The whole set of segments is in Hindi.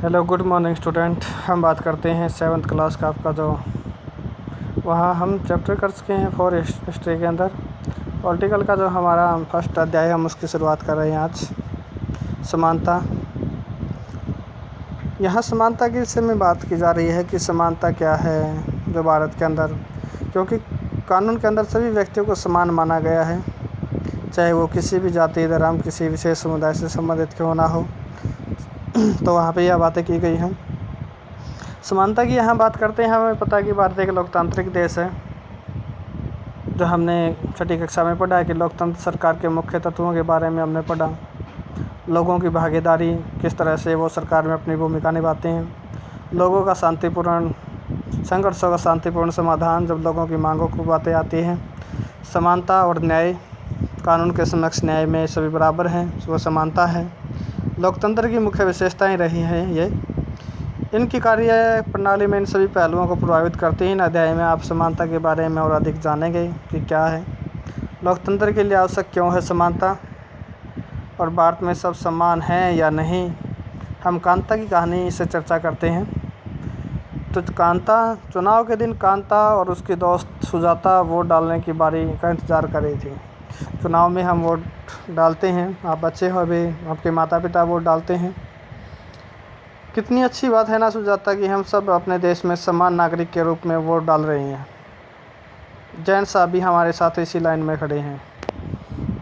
Hello good morning student. हम बात करते हैं 7th क्लास का आपका जो वहाँ हम चैप्टर कर चुके हैं 4 हिस्ट्री के अंदर पॉलिटिकल का जो हमारा फर्स्ट अध्याय है हम उसकी शुरुआत कर रहे हैं आज। समानता। यहाँ समानता के विषय में बात की जा रही है कि समानता क्या है जो भारत के अंदर, क्योंकि कानून के अंदर सभी व्यक्तियों को समान माना गया है, चाहे वो किसी भी जाति धर्म किसी विशेष समुदाय से संबंधित क्यों ना हो। तो वहाँ पे यह बातें की गई हैं। समानता की यहाँ बात करते हैं। हमें पता है कि भारत एक लोकतांत्रिक देश है, जो हमने छठी कक्षा में पढ़ा है कि लोकतंत्र सरकार के मुख्य तत्वों के बारे में हमने पढ़ा। लोगों की भागीदारी, किस तरह से वो सरकार में अपनी भूमिका निभाते हैं, लोगों का शांतिपूर्ण संघर्षों का शांतिपूर्ण समाधान जब लोगों की मांगों को बातें आती हैं। समानता और न्याय, कानून के समक्ष न्याय में सभी बराबर हैं, वो समानता है। लोकतंत्र की मुख्य विशेषताएं रही हैं ये। इनकी कार्य प्रणाली में इन सभी पहलुओं को प्रभावित करती हैं। इन अध्याय में आप समानता के बारे में और अधिक जानेंगे कि क्या है, लोकतंत्र के लिए आवश्यक क्यों है समानता, और भारत में सब समान हैं या नहीं। हम कांता की कहानी से चर्चा करते हैं। तो कांता चुनाव के दिन कांता और उसकी दोस्त सुजाता वोट डालने की बारी का इंतज़ार कर रही थी। चुनाव में हम वोट डालते हैं, आप बच्चे हो अभी, आपके माता पिता वोट डालते हैं। कितनी अच्छी बात है ना सुजाता कि हम सब अपने देश में समान नागरिक के रूप में वोट डाल रहे हैं। जैन साहब भी हमारे साथ इसी लाइन में खड़े हैं।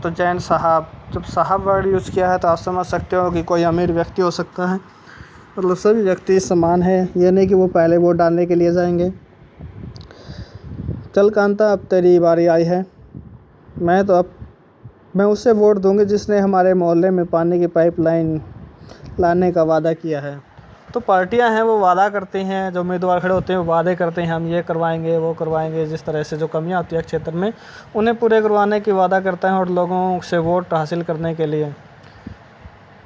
तो जैन साहब, जब साहब वर्ड यूज़ किया है तो आप समझ सकते हो कि कोई अमीर व्यक्ति हो सकता है, मतलब सभी व्यक्ति समान है, ये नहीं कि वो पहले वोट डालने के लिए जाएंगे। चल कांता, अब तेरी बारी आई है। मैं उसे वोट दूंगी जिसने हमारे मोहल्ले में पानी की पाइपलाइन लाने का वादा किया है। तो पार्टियां हैं वो वादा करती हैं, जो उम्मीदवार खड़े होते हैं वो वादे करते हैं हम ये करवाएंगे वो करवाएंगे। जिस तरह से जो कमियां होती है क्षेत्र में उन्हें पूरे करवाने की वादा करते हैं, और लोगों से वोट हासिल करने के लिए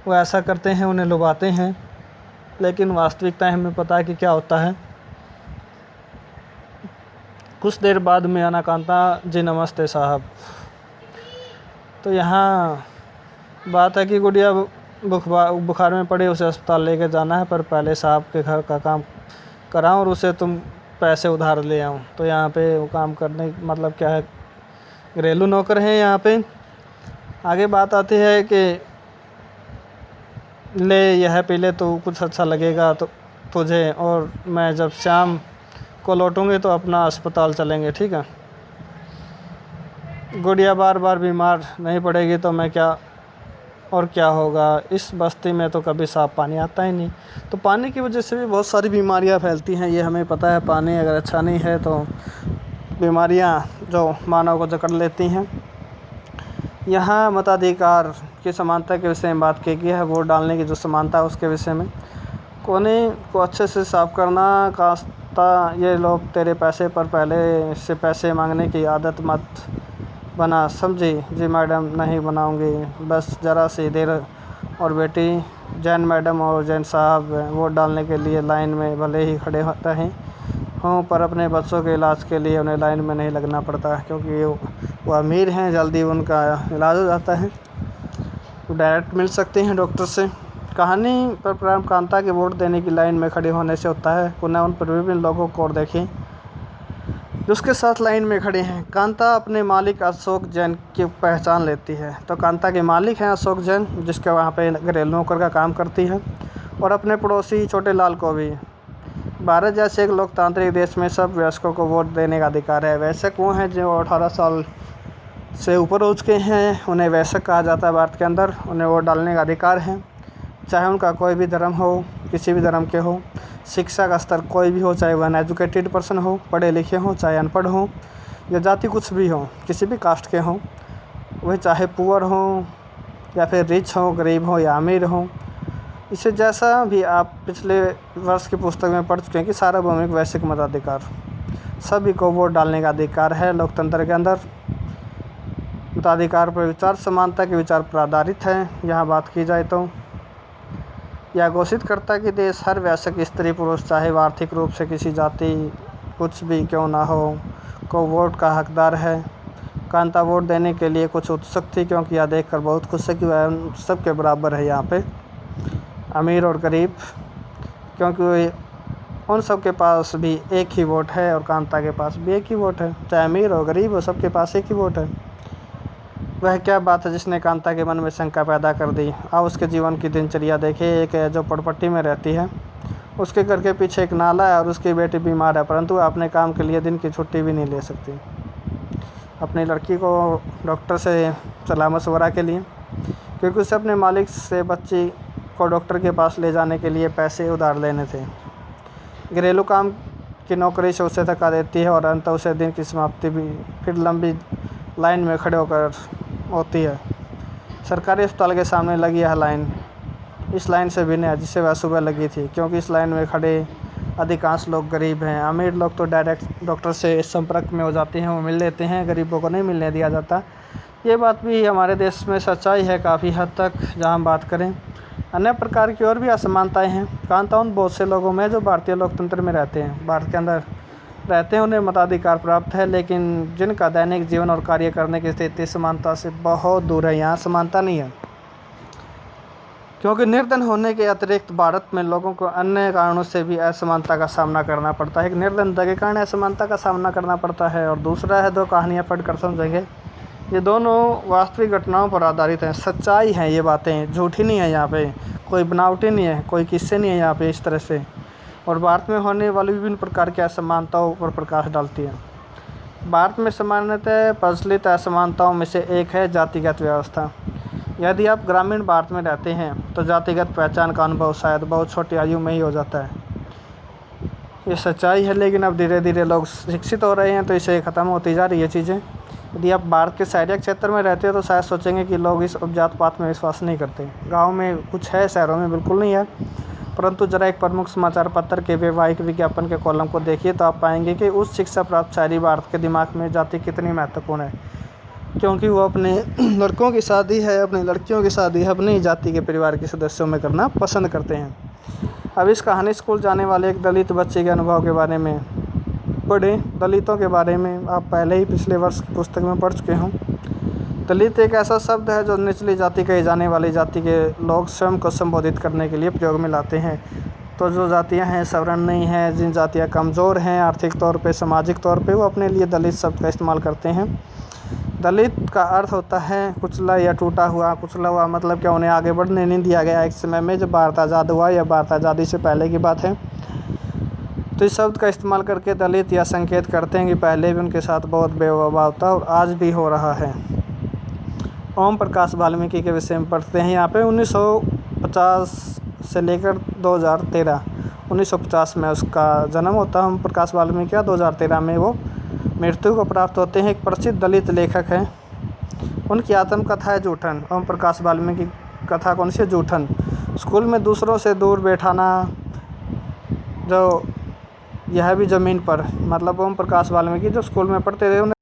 वो ऐसा करते हैं, उन्हें लुभाते हैं। लेकिन वास्तविकता हमें पता है कि क्या होता है। कुछ देर बाद में आना कांता जी नमस्ते साहब। तो यहाँ बात है कि गुड़िया बुखार में पड़ी, उसे अस्पताल लेके जाना है, पर पहले साहब के घर का काम कराऊं और उसे तुम पैसे उधार ले आऊं। तो यहाँ पे वो काम करने मतलब क्या है, घरेलू नौकर हैं यहाँ पे। आगे बात आती है कि ले यह पी ले तो कुछ अच्छा लगेगा तो तुझे, और मैं जब शाम को लौटूंगी तो अपना अस्पताल चलेंगे, ठीक है। गुड़िया बार बार बीमार नहीं पड़ेगी तो मैं क्या और क्या होगा, इस बस्ती में तो कभी साफ पानी आता ही नहीं। तो पानी की वजह से भी बहुत सारी बीमारियां फैलती हैं, ये हमें पता है। पानी अगर अच्छा नहीं है तो बीमारियां जो मानव को जकड़ लेती हैं। यहाँ मताधिकार की समानता के विषय में बात की गई है। वोट डालने की जो समानता है उसके विषय में, कोने को अच्छे से साफ करना, कास्ता ये लोग तेरे पैसे पर पहले से पैसे मांगने की आदत मत बना, समझी जी मैडम, नहीं बनाऊंगी, बस ज़रा सी देर। और बेटी जैन मैडम और जैन साहब वोट डालने के लिए लाइन में भले ही खड़े रहें हों, पर अपने बच्चों के इलाज के लिए उन्हें लाइन में नहीं लगना पड़ता, क्योंकि वो अमीर हैं, जल्दी उनका इलाज हो जाता है, वो डायरेक्ट मिल सकते हैं डॉक्टर से। कहानी पर प्रारंभ कांता के वोट देने की लाइन में खड़े होने से होता है। पुनः उन पर विभिन्न लोगों को और देखें जो उसके साथ लाइन में खड़े हैं। कांता अपने मालिक अशोक जैन की पहचान लेती है। तो कांता के मालिक हैं अशोक जैन, जिसके वहाँ पे घरेलू नौकर का काम करती है, और अपने पड़ोसी छोटे लाल को भी। भारत जैसे एक लोकतांत्रिक देश में सब वयस्कों को वोट देने का अधिकार है। वयस्क वो हैं जो 18 साल से ऊपर हो चुके हैं, उन्हें वयस्क कहा जाता है भारत के अंदर। उन्हें वोट डालने का अधिकार है, चाहे उनका कोई भी धर्म हो, किसी भी धर्म के हो, शिक्षा का स्तर कोई भी हो, चाहे वह अनएजुकेटेड पर्सन हो, पढ़े लिखे हों, चाहे अनपढ़ हो, या जाति कुछ भी हो, किसी भी कास्ट के हों, वह चाहे पुअर हो या फिर रिच हो, गरीब हो या अमीर हो। इसे जैसा भी आप पिछले वर्ष की पुस्तक में पढ़ चुके हैं कि सार्वभौमिक वैश्विक मताधिकार, सभी को वोट डालने का अधिकार है लोकतंत्र के अंदर। मताधिकार पर विचार समानता के विचार पर आधारित है। यहाँ बात की जाए तो यह घोषित करता है कि देश हर वयस्क स्त्री पुरुष, चाहे वह आर्थिक रूप से किसी जाति कुछ भी क्यों ना हो, को वोट का हकदार है। कांता वोट देने के लिए कुछ उत्सुक थी, क्योंकि यह देखकर बहुत खुश है कि वह सबके बराबर है यहाँ पे, अमीर और गरीब। क्योंकि उन सब के पास भी एक ही वोट है और कांता के पास भी एक ही वोट है, चाहे अमीर हो गरीब हो सबके पास एक ही वोट है। वह क्या बात है जिसने कांता के मन में शंका पैदा कर दी। आप उसके जीवन की दिनचर्या देखिए, एक है जो पड़पट्टी में रहती है, उसके घर के पीछे एक नाला है और उसकी बेटी बीमार है, परंतु वह अपने काम के लिए दिन की छुट्टी भी नहीं ले सकती अपनी लड़की को डॉक्टर से सलाह मशवरा के लिए, क्योंकि उसे अपने मालिक से बच्ची को डॉक्टर के पास ले जाने के लिए पैसे उधार लेने थे। घरेलू काम की नौकरी से उसे थका देती है और अंत उसे दिन की समाप्ति भी फिर लंबी लाइन में खड़े होकर होती है। सरकारी अस्पताल के सामने लगी यह लाइन इस लाइन से भिन्न है जिससे वह सुबह लगी थी, क्योंकि इस लाइन में खड़े अधिकांश लोग गरीब हैं। अमीर लोग तो डायरेक्ट डॉक्टर से संपर्क में हो जाते हैं, वो मिल लेते हैं, गरीबों को नहीं मिलने दिया जाता। ये बात भी हमारे देश में सच्चाई है काफ़ी हद तक। जहाँ हम बात करें अन्य प्रकार की और भी असमानताएं हैं। कांता उन बहुत से लोगों में जो भारतीय लोकतंत्र में रहते हैं, भारत के अंदर रहते हैं, उन्हें मताधिकार प्राप्त है, लेकिन जिनका दैनिक जीवन और कार्य करने की स्थिति समानता से बहुत दूर है, यहाँ समानता नहीं है। क्योंकि निर्धन होने के अतिरिक्त भारत में लोगों को अन्य कारणों से भी असमानता का सामना करना पड़ता है। एक निर्धनता के कारण असमानता का सामना करना पड़ता है और दूसरा है, दो कहानियाँ पढ़कर समझेंगे, ये दोनों वास्तविक घटनाओं पर आधारित हैं, सच्चाई हैं, ये बातें झूठी नहीं है, यहाँ पे कोई बनावटी नहीं है, कोई किस्से नहीं है यहाँ पे इस तरह से। और भारत में होने वाली विभिन्न प्रकार की असमानताओं पर प्रकाश डालती है। भारत में सामान्यतः प्रचलित असमानताओं में से एक है जातिगत व्यवस्था। यदि आप ग्रामीण भारत में रहते हैं तो जातिगत पहचान का अनुभव शायद बहुत छोटी आयु में ही हो जाता है। ये सच्चाई है, लेकिन अब धीरे धीरे लोग शिक्षित हो रहे हैं तो इसे ख़त्म होती जा रही है चीज़ें। यदि आप भारत के शहरी क्षेत्र में रहते हो तो शायद सोचेंगे कि लोग इस जात पात में विश्वास नहीं करते। गांव में कुछ है, शहरों में बिल्कुल नहीं है। परंतु जरा एक प्रमुख समाचार पत्र के वैवाहिक विज्ञापन के कॉलम को देखिए तो आप पाएंगे कि उच्च शिक्षा प्राप्त शहरी भारत के दिमाग में जाति कितनी महत्वपूर्ण है, क्योंकि वो अपने लड़कों की शादी है, अपनी लड़कियों की शादी है अपनी जाति के परिवार के सदस्यों में करना पसंद करते हैं। अब इस कहानी स्कूल जाने वाले एक दलित बच्चे के अनुभव के बारे में पढ़े। दलितों के बारे में आप पहले ही पिछले वर्ष की पुस्तक में पढ़ चुके हों। दलित एक ऐसा शब्द है जो निचली जाति कही जाने वाली जाति के लोग स्वयं को संबोधित करने के लिए प्रयोग में लाते हैं। तो जो जातियां हैं सवर्ण नहीं हैं, जिन जातियां कमज़ोर हैं आर्थिक तौर पे, सामाजिक तौर पे, वो अपने लिए दलित शब्द का इस्तेमाल करते हैं। दलित का अर्थ होता है कुचला या टूटा हुआ। कुचला हुआ मतलब क्या, उन्हें आगे बढ़ने नहीं दिया गया एक समय में जब भारत आज़ाद हुआ, या भारत आज़ादी से पहले की बात है। तो इस शब्द का इस्तेमाल करके दलित यह संकेत करते हैं कि पहले भी उनके साथ बहुत बेवफा था और आज भी हो रहा है। ओम प्रकाश वाल्मीकि के विषय में पढ़ते हैं यहाँ पे। 1950 से लेकर 2013, 1950 में उसका जन्म होता है ओम प्रकाश वाल्मीकि का, 2013 में वो मृत्यु को प्राप्त होते हैं। एक प्रसिद्ध दलित लेखक हैं। उनकी आत्मकथा है जूठन। ओम प्रकाश वाल्मीकि की कथा कौन सी है? जूठन। स्कूल में दूसरों से दूर बैठाना, जो यह भी ज़मीन पर, मतलब ओम प्रकाश वाल्मीकि जो स्कूल में पढ़ते थे उन्हें